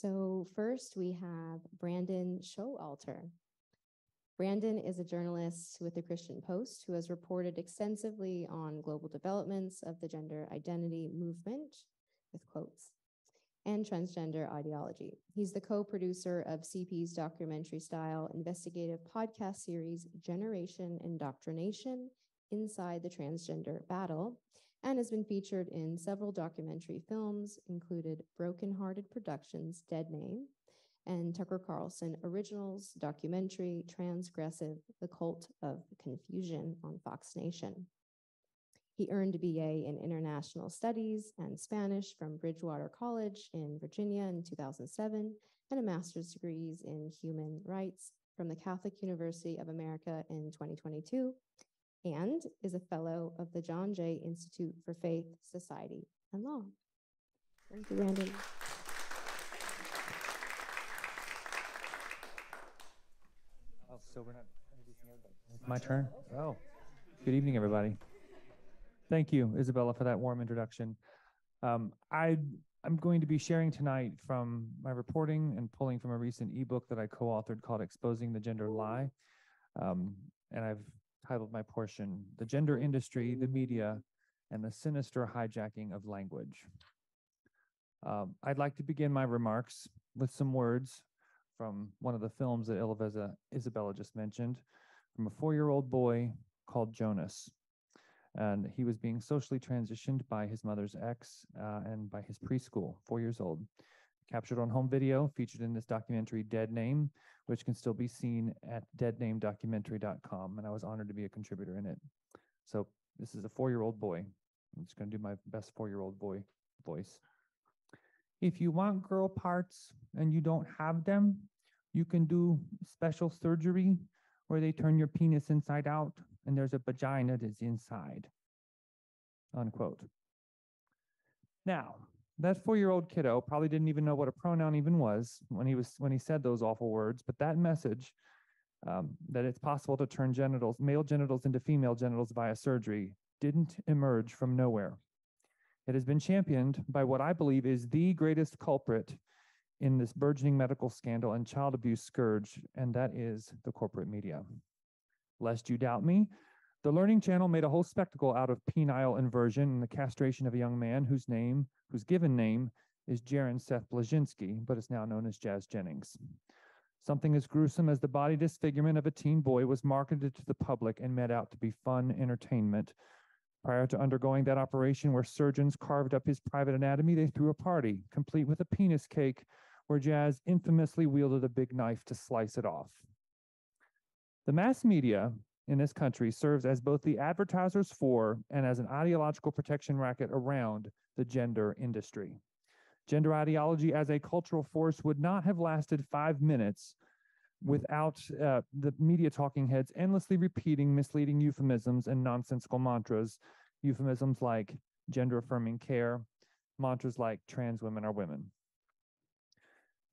So first we have Brandon Showalter. Brandon is a journalist with the Christian Post who has reported extensively on global developments of the gender identity movement, with quotes, and transgender ideology. He's the co-producer of CP's documentary-style investigative podcast series, Generation Indoctrination: Inside the Transgender Battle, and has been featured in several documentary films, included Broken Hearted Productions' Dead Name, and Tucker Carlson Originals documentary, Transgressive: The Cult of Confusion on Fox Nation. He earned a BA in International Studies and Spanish from Bridgewater College in Virginia in 2007, and a master's degrees in human rights from the Catholic University of America in 2022, and is a fellow of the John Jay Institute for Faith, Society, and Law. Thank you, Brandon. Oh, so we're not introducing everybody. It's my turn? Oh, good evening, everybody. Thank you, Isabella, for that warm introduction. I'm going to be sharing tonight from my reporting and pulling from a recent ebook that I co-authored called Exposing the Gender Lie. And I've titled my portion, The Gender Industry, the Media, and the Sinister Hijacking of Language. I'd like to begin my remarks with some words from one of the films that Isabella just mentioned, from a 4-year-old boy called Jonas. And he was being socially transitioned by his mother's ex and by his preschool, 4 years old. Captured on home video, featured in this documentary, Dead Name, which can still be seen at deadnamedocumentary.com. And I was honored to be a contributor in it. So this is a 4-year-old boy. I'm just going to do my best 4-year-old boy voice. If you want girl parts and you don't have them, you can do special surgery where they turn your penis inside out and there's a vagina that's inside, unquote. Now, that 4-year-old kiddo probably didn't even know what a pronoun even was when he said those awful words, but that message that it's possible to turn male genitals into female genitals via surgery didn't emerge from nowhere. It has been championed by what I believe is the greatest culprit in this burgeoning medical scandal and child abuse scourge, and that is the corporate media. Lest you doubt me, the Learning Channel made a whole spectacle out of penile inversion and the castration of a young man whose given name is Jaron Seth Blazinski, but is now known as Jazz Jennings. Something as gruesome as the body disfigurement of a teen boy was marketed to the public and made out to be fun entertainment. Prior to undergoing that operation where surgeons carved up his private anatomy, they threw a party, complete with a penis cake, where Jazz infamously wielded a big knife to slice it off. The mass media in this country serves as both the advertisers for and as an ideological protection racket around the gender industry. Gender ideology as a cultural force would not have lasted 5 minutes without the media talking heads endlessly repeating misleading euphemisms and nonsensical mantras, euphemisms like gender-affirming care, mantras like trans women are women.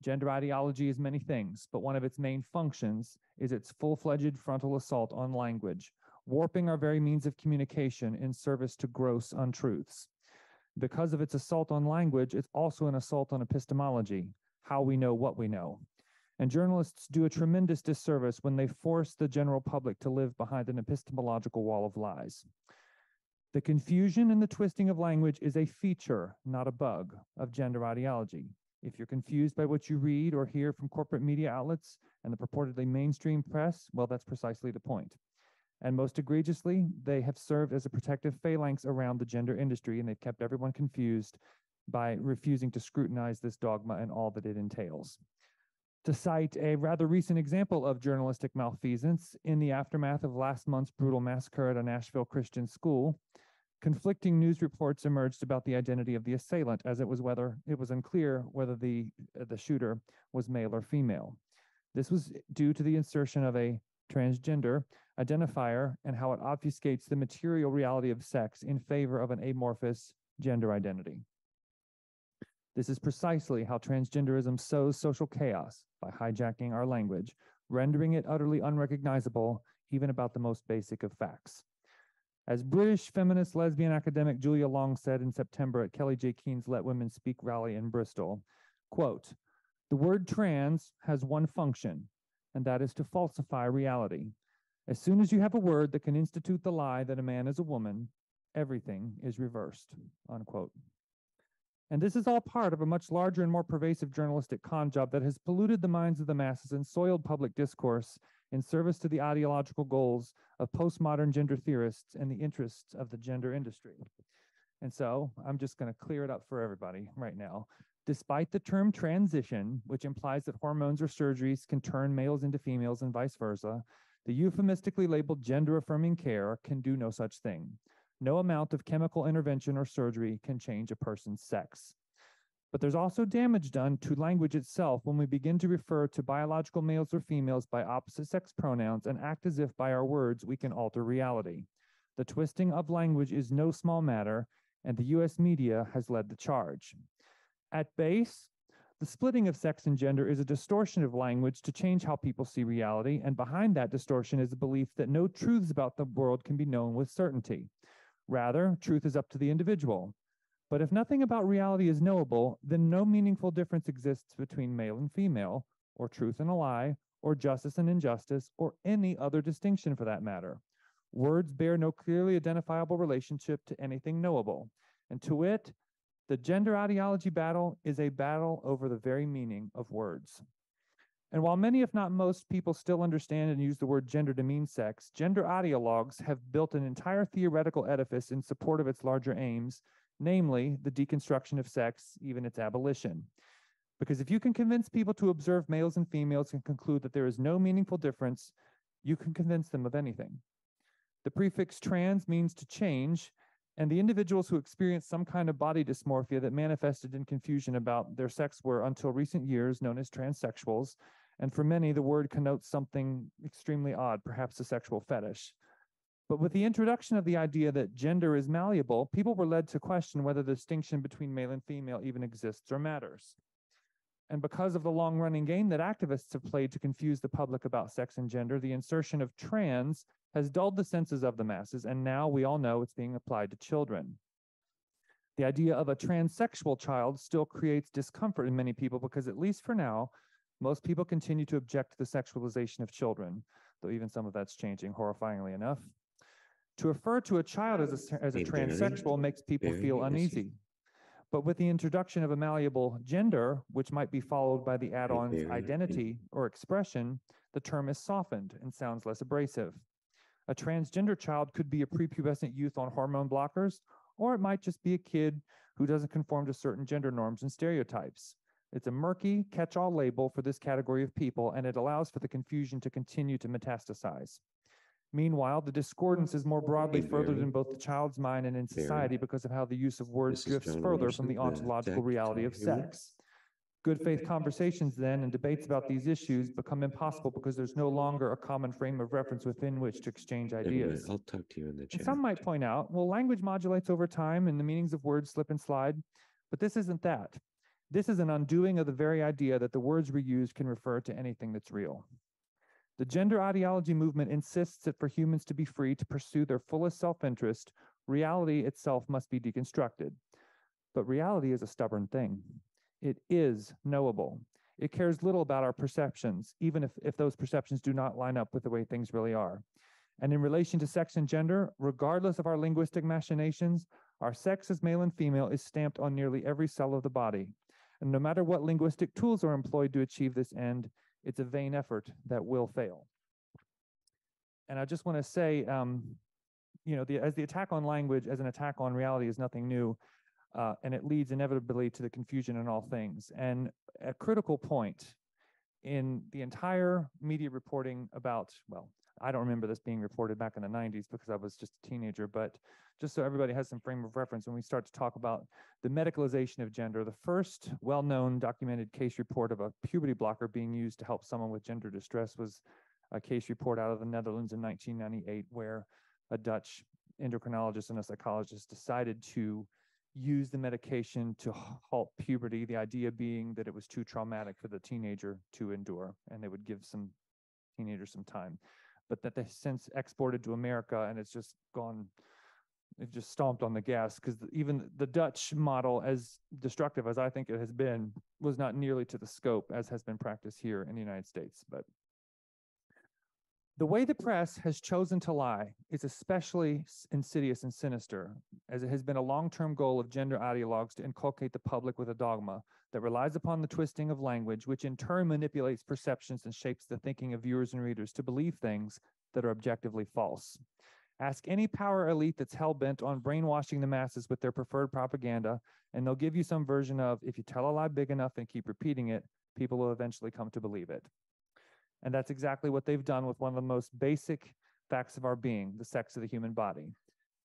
Gender ideology is many things, but one of its main functions is its full-fledged frontal assault on language, warping our very means of communication in service to gross untruths. Because of its assault on language, it's also an assault on epistemology, how we know what we know. And journalists do a tremendous disservice when they force the general public to live behind an epistemological wall of lies. The confusion and the twisting of language is a feature, not a bug, of gender ideology. If you're confused by what you read or hear from corporate media outlets and the purportedly mainstream press, well, that's precisely the point. And most egregiously, they have served as a protective phalanx around the gender industry, and they've kept everyone confused by refusing to scrutinize this dogma and all that it entails. To cite a rather recent example of journalistic malfeasance, in the aftermath of last month's brutal massacre at a Nashville Christian school, conflicting news reports emerged about the identity of the assailant, as it was unclear whether the shooter was male or female. This was due to the insertion of a transgender identifier and how it obfuscates the material reality of sex in favor of an amorphous gender identity. This is precisely how transgenderism sows social chaos by hijacking our language, rendering it utterly unrecognizable, even about the most basic of facts. As British feminist lesbian academic Julia Long said in September at Kelly J. Keene's Let Women Speak rally in Bristol, quote, The word trans has one function, and that is to falsify reality. As soon as you have a word that can institute the lie that a man is a woman, everything is reversed, unquote. And this is all part of a much larger and more pervasive journalistic con job that has polluted the minds of the masses and soiled public discourse in service to the ideological goals of postmodern gender theorists and the interests of the gender industry. And so I'm just going to clear it up for everybody right now. Despite the term transition, which implies that hormones or surgeries can turn males into females and vice versa, the euphemistically labeled gender-affirming care can do no such thing. No amount of chemical intervention or surgery can change a person's sex. But there's also damage done to language itself when we begin to refer to biological males or females by opposite sex pronouns and act as if by our words we can alter reality. The twisting of language is no small matter, and the US media has led the charge. At base, the splitting of sex and gender is a distortion of language to change how people see reality, and behind that distortion is a belief that no truths about the world can be known with certainty. Rather, truth is up to the individual. But if nothing about reality is knowable, then no meaningful difference exists between male and female, or truth and a lie, or justice and injustice, or any other distinction for that matter. Words bear no clearly identifiable relationship to anything knowable, and to wit, the gender ideology battle is a battle over the very meaning of words. And while many, if not most, people still understand and use the word gender to mean sex, gender ideologues have built an entire theoretical edifice in support of its larger aims, namely the deconstruction of sex, even its abolition. Because if you can convince people to observe males and females and conclude that there is no meaningful difference, you can convince them of anything. The prefix trans means to change, and the individuals who experienced some kind of body dysmorphia that manifested in confusion about their sex were, until recent years, known as transsexuals, and for many, the word connotes something extremely odd, perhaps a sexual fetish. But with the introduction of the idea that gender is malleable, people were led to question whether the distinction between male and female even exists or matters. And because of the long-running game that activists have played to confuse the public about sex and gender, the insertion of trans has dulled the senses of the masses, and now we all know it's being applied to children. The idea of a transsexual child still creates discomfort in many people because, at least for now, most people continue to object to the sexualization of children, though even some of that's changing, horrifyingly enough. To refer to a child as a transsexual makes people feel uneasy. But with the introduction of a malleable gender, which might be followed by the add-ons identity or expression, the term is softened and sounds less abrasive. A transgender child could be a prepubescent youth on hormone blockers, or it might just be a kid who doesn't conform to certain gender norms and stereotypes. It's a murky catch-all label for this category of people, and it allows for the confusion to continue to metastasize. Meanwhile, the discordance is more broadly furthered in both the child's mind and in society because of how the use of words drifts further from the ontological reality of sex. Good faith conversations then and debates about these issues become impossible because there's no longer a common frame of reference within which to exchange ideas. I'll talk to you in the chat. And some might point out, well, language modulates over time and the meanings of words slip and slide, but this isn't that. This is an undoing of the very idea that the words we use can refer to anything that's real. The gender ideology movement insists that for humans to be free to pursue their fullest self-interest, reality itself must be deconstructed. But reality is a stubborn thing. It is knowable. It cares little about our perceptions, even if those perceptions do not line up with the way things really are. And in relation to sex and gender, regardless of our linguistic machinations, our sex as male and female is stamped on nearly every cell of the body. And no matter what linguistic tools are employed to achieve this end, it's a vain effort that will fail. And I just want to say, as the attack on language as an attack on reality is nothing new, and it leads inevitably to the confusion in all things. And a critical point in the entire media reporting about, well, I don't remember this being reported back in the 90s because I was just a teenager, but just so everybody has some frame of reference, when we start to talk about the medicalization of gender, the first well-known documented case report of a puberty blocker being used to help someone with gender distress was a case report out of the Netherlands in 1998, where a Dutch endocrinologist and a psychologist decided to use the medication to halt puberty, the idea being that it was too traumatic for the teenager to endure, and they would give some teenagers some time. But that they since exported to America, and it's just gone they've just stomped on the gas, because even the Dutch model, as destructive as I think it has been, was not nearly to the scope as has been practiced here in the United States. But the way the press has chosen to lie is especially insidious and sinister, as it has been a long-term goal of gender ideologues to inculcate the public with a dogma that relies upon the twisting of language, which in turn manipulates perceptions and shapes the thinking of viewers and readers to believe things that are objectively false. Ask any power elite that's hell-bent on brainwashing the masses with their preferred propaganda, and they'll give you some version of, if you tell a lie big enough and keep repeating it, people will eventually come to believe it. And that's exactly what they've done with one of the most basic facts of our being, the sex of the human body.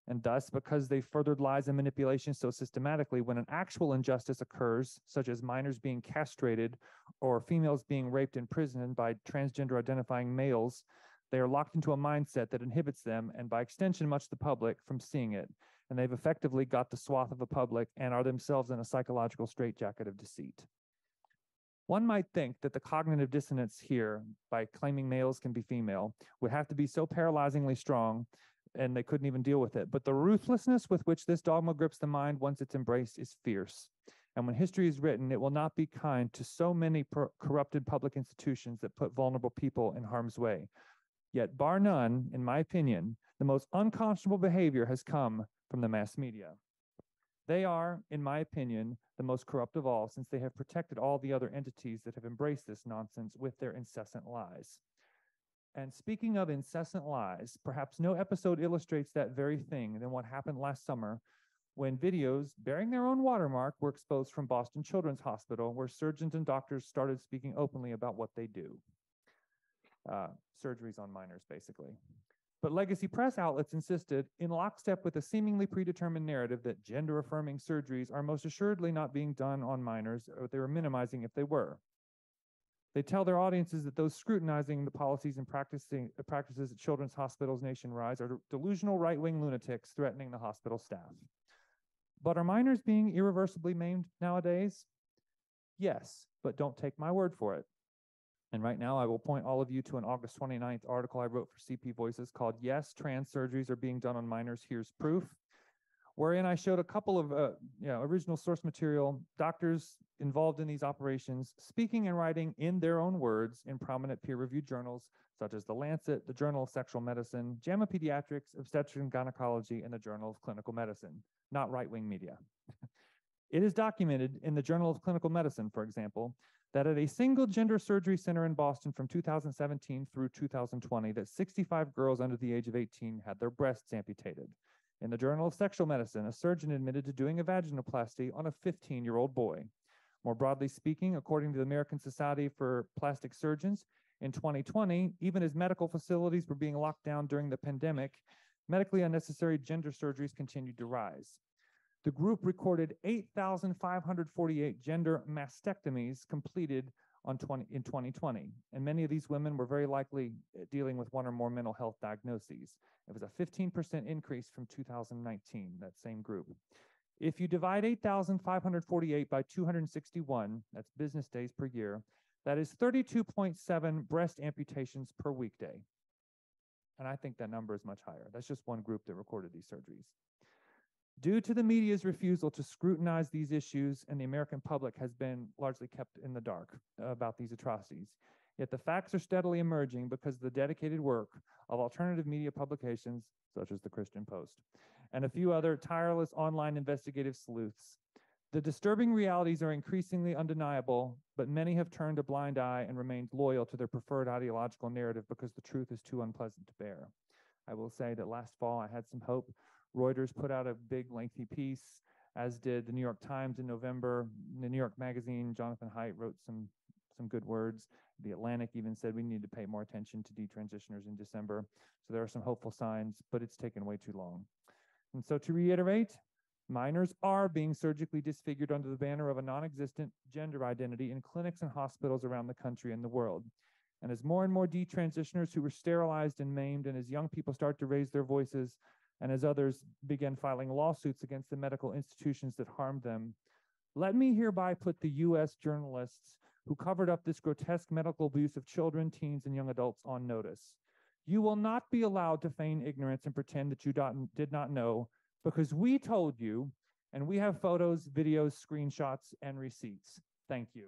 And thus, because they furthered lies and manipulation so systematically, when an actual injustice occurs, such as minors being castrated or females being raped in prison by transgender identifying males, they are locked into a mindset that inhibits them, and by extension, much of the public, from seeing it. And they've effectively got the swath of the public and are themselves in a psychological straitjacket of deceit. One might think that the cognitive dissonance here, by claiming males can be female, would have to be so paralyzingly strong, and they couldn't even deal with it. But the ruthlessness with which this dogma grips the mind once it's embraced is fierce. And when history is written, it will not be kind to so many corrupted public institutions that put vulnerable people in harm's way. Yet, bar none, in my opinion, the most unconscionable behavior has come from the mass media. They are, in my opinion, the most corrupt of all, since they have protected all the other entities that have embraced this nonsense with their incessant lies. And speaking of incessant lies, perhaps no episode illustrates that very thing than what happened last summer, when videos bearing their own watermark were exposed from Boston Children's Hospital, where surgeons and doctors started speaking openly about what they do. Surgeries on minors, basically. But legacy press outlets insisted, in lockstep with a seemingly predetermined narrative, that gender-affirming surgeries are most assuredly not being done on minors, or they were minimizing if they were. They tell their audiences that those scrutinizing the policies and practices at children's hospitals nationwide are delusional right-wing lunatics threatening the hospital staff. But are minors being irreversibly maimed nowadays? Yes, but don't take my word for it. And right now, I will point all of you to an August 29th article I wrote for CP Voices called "Yes, Trans Surgeries Are Being Done on Minors, Here's Proof," wherein I showed a couple of original source material, doctors involved in these operations, speaking and writing in their own words in prominent peer-reviewed journals, such as The Lancet, the Journal of Sexual Medicine, JAMA Pediatrics, Obstetrics and Gynecology, and the Journal of Clinical Medicine, not right-wing media. It is documented in the Journal of Clinical Medicine, for example, that at a single gender surgery center in Boston from 2017 through 2020, that 65 girls under the age of 18 had their breasts amputated. In the Journal of Sexual Medicine, a surgeon admitted to doing a vaginoplasty on a 15-year-old boy. More broadly speaking, according to the American Society for Plastic Surgeons, in 2020, even as medical facilities were being locked down during the pandemic, medically unnecessary gender surgeries continued to rise. The group recorded 8,548 gender mastectomies completed in 2020, and many of these women were very likely dealing with one or more mental health diagnoses. It was a 15% increase from 2019, that same group. If you divide 8,548 by 261, that's business days per year, that is 32.7 breast amputations per weekday. And I think that number is much higher. That's just one group that recorded these surgeries. Due to the media's refusal to scrutinize these issues, and the American public has been largely kept in the dark about these atrocities. Yet the facts are steadily emerging because of the dedicated work of alternative media publications, such as the Christian Post, and a few other tireless online investigative sleuths. The disturbing realities are increasingly undeniable, but many have turned a blind eye and remained loyal to their preferred ideological narrative because the truth is too unpleasant to bear. I will say that last fall I had some hope. Reuters put out a big, lengthy piece, as did the New York Times in November. The New York Magazine, Jonathan Haidt wrote some good words. The Atlantic even said we need to pay more attention to detransitioners in December. So there are some hopeful signs, but it's taken way too long. And so to reiterate, minors are being surgically disfigured under the banner of a non-existent gender identity in clinics and hospitals around the country and the world. And as more and more detransitioners who were sterilized and maimed, and as young people start to raise their voices, and as others begin filing lawsuits against the medical institutions that harmed them, let me hereby put the U.S. journalists who covered up this grotesque medical abuse of children, teens, and young adults on notice. You will not be allowed to feign ignorance and pretend that you did not know because we told you, and we have photos, videos, screenshots, and receipts. Thank you.